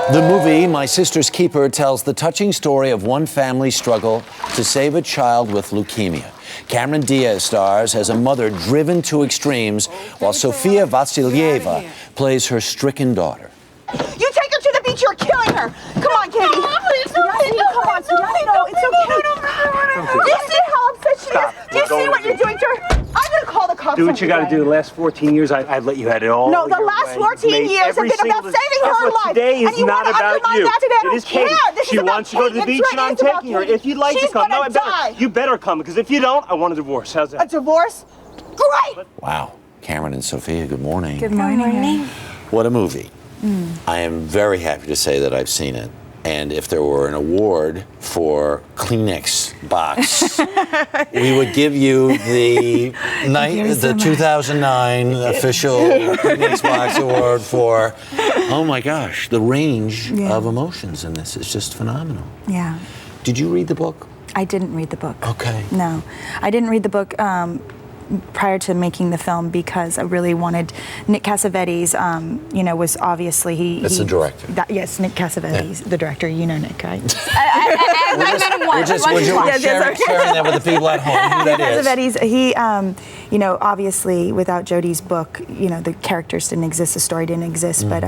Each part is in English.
The movie, My Sister's Keeper, tells the touching story of one family's struggle to save a child with leukemia. Cameron Diaz stars as a mother driven to extremes, while SOFIA VASSILIEVA plays her stricken daughter. You take her to the beach, you're killing her! Come on, Katie! No, please, no, come on, no, it's okay. Do you see how upset she is? Do you see what you're doing to her? I'm gonna call the cops. Do what you gotta do. The last 14 years, I'd let you have it all. No, the last 14 years have been about saving her life. Today is not about you. It is Katie. She wants to go to the beach, and I'm taking her. If you'd like to come, no, I better. You better come, because if you don't, I want a divorce. How's that? A divorce? Great! Wow. Cameron and SOFIA, good morning. Good morning. What a movie. I am very happy to say that I've seen it. And if there were an award for Kleenex box, we would give you the 2009 official Kleenex box award for, oh my gosh, the range of emotions in this is just phenomenal. Yeah. Did you read the book? I didn't read the book. Okay. No, I didn't read the book prior to making the film because I really wanted Nick Cassavetes. Was obviously That's the director. Yes, Nick Cassavetes, the director. You know Nick, right? I met him once. We're sharing that with the people at home. Who that is? Cassavetes. He, obviously, without Jodie's book, the characters didn't exist, the story didn't exist, but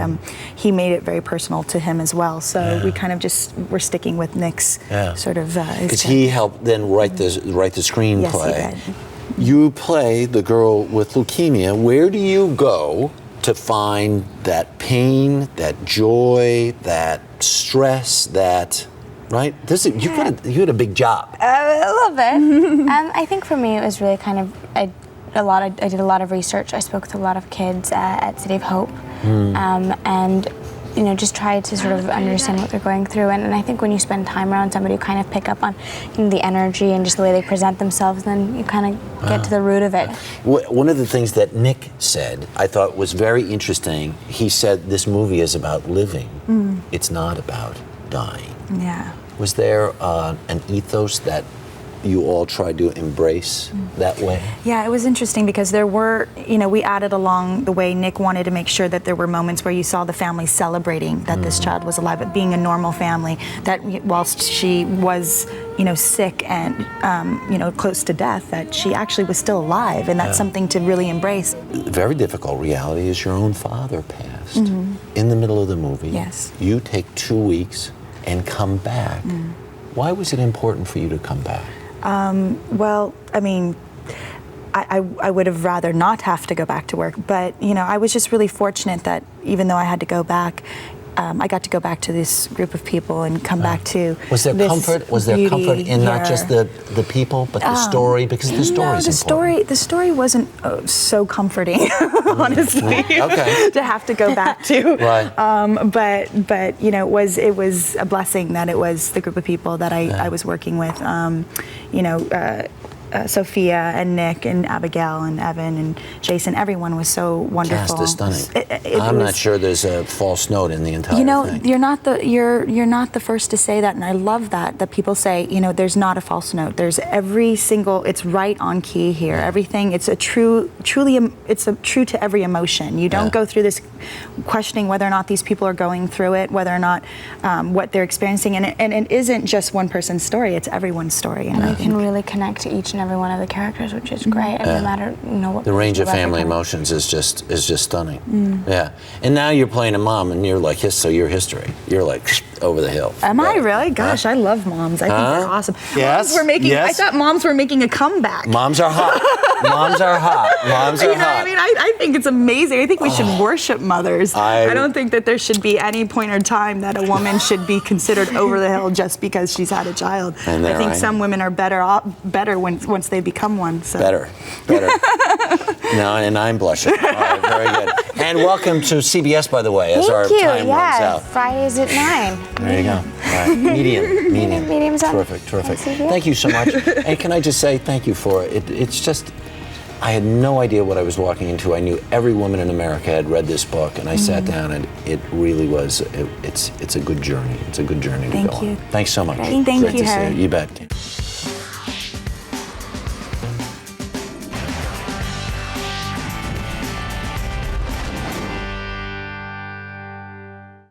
he made it very personal to him as well. So we kind of just were sticking with Nick's sort of. Because he helped then write the screenplay. Yes, he did. You play the girl with leukemia. Where do you go to find that pain, that joy, that stress, right? You had a big job. A little bit. I think for me it was really kind of I did a lot of research. I spoke with a lot of kids at City of Hope, and just try to sort of understand what they're going through. And I think when you spend time around somebody, you kind of pick up on the energy and just the way they present themselves, then you kind of get to the root of it. One of the things that Nick said, I thought was very interesting. He said this movie is about living. It's not about dying. Yeah. Was there an ethos that you all tried to embrace that way? Yeah, it was interesting because there were, we added along the way. Nick wanted to make sure that there were moments where you saw the family celebrating that this child was alive, but being a normal family, that whilst she was, sick and, close to death, that she actually was still alive, and that's something to really embrace. The very difficult reality is your own father passed in the middle of the movie. Yes. You take 2 weeks and come back. Why was it important for you to come back? Well, I mean, I would have rather not have to go back to work, but I was just really fortunate that even though I had to go back, I got to go back to this group of people and come back to. Was there comfort? Was there comfort in not just the people, but the story? Because the story is important. The story wasn't so comforting, honestly. Okay. To have to go back to. Right. But it was a blessing that it was the group of people that I was working with. Sophia and Nick and Abigail and Evan and Jason, everyone was so wonderful. Cast is stunning. I'm not sure there's a false note in the entire thing. You're not the first to say that, and I love that people say, there's not a false note. There's it's right on key here. Everything, it's true to every emotion. You don't go through this questioning whether or not these people are going through it, whether or not what they're experiencing, and it isn't just one person's story, it's everyone's story. And you can really connect to each and every one of the characters, which is great. And no matter what the range of family emotions is just stunning. Yeah, and now you're playing a mom, and you're like, so your history. You're like over the hill. Am I really? Gosh, I love moms. I think they're awesome. Yes. I thought moms were making a comeback. Moms are hot. Moms are hot. Moms are hot. I mean, I think it's amazing. I think we should worship mothers. I don't think that there should be any point or time that a woman should be considered over the hill just because she's had a child. I think some women are better once they become one. So. Better. No, and I'm blushing. All right, very good. And welcome to CBS, by the way, as our time runs out. Fridays at 9. There you go. All right. Medium. Medium's on. Terrific. Thank you so much. And can I just say thank you for it? It's just, I had no idea what I was walking into. I knew every woman in America had read this book, and I sat down, and it really was, it's a good journey. It's a good journey to go on. Thank you. Thanks so much. Thank you, Great to see Harry. you. You bet.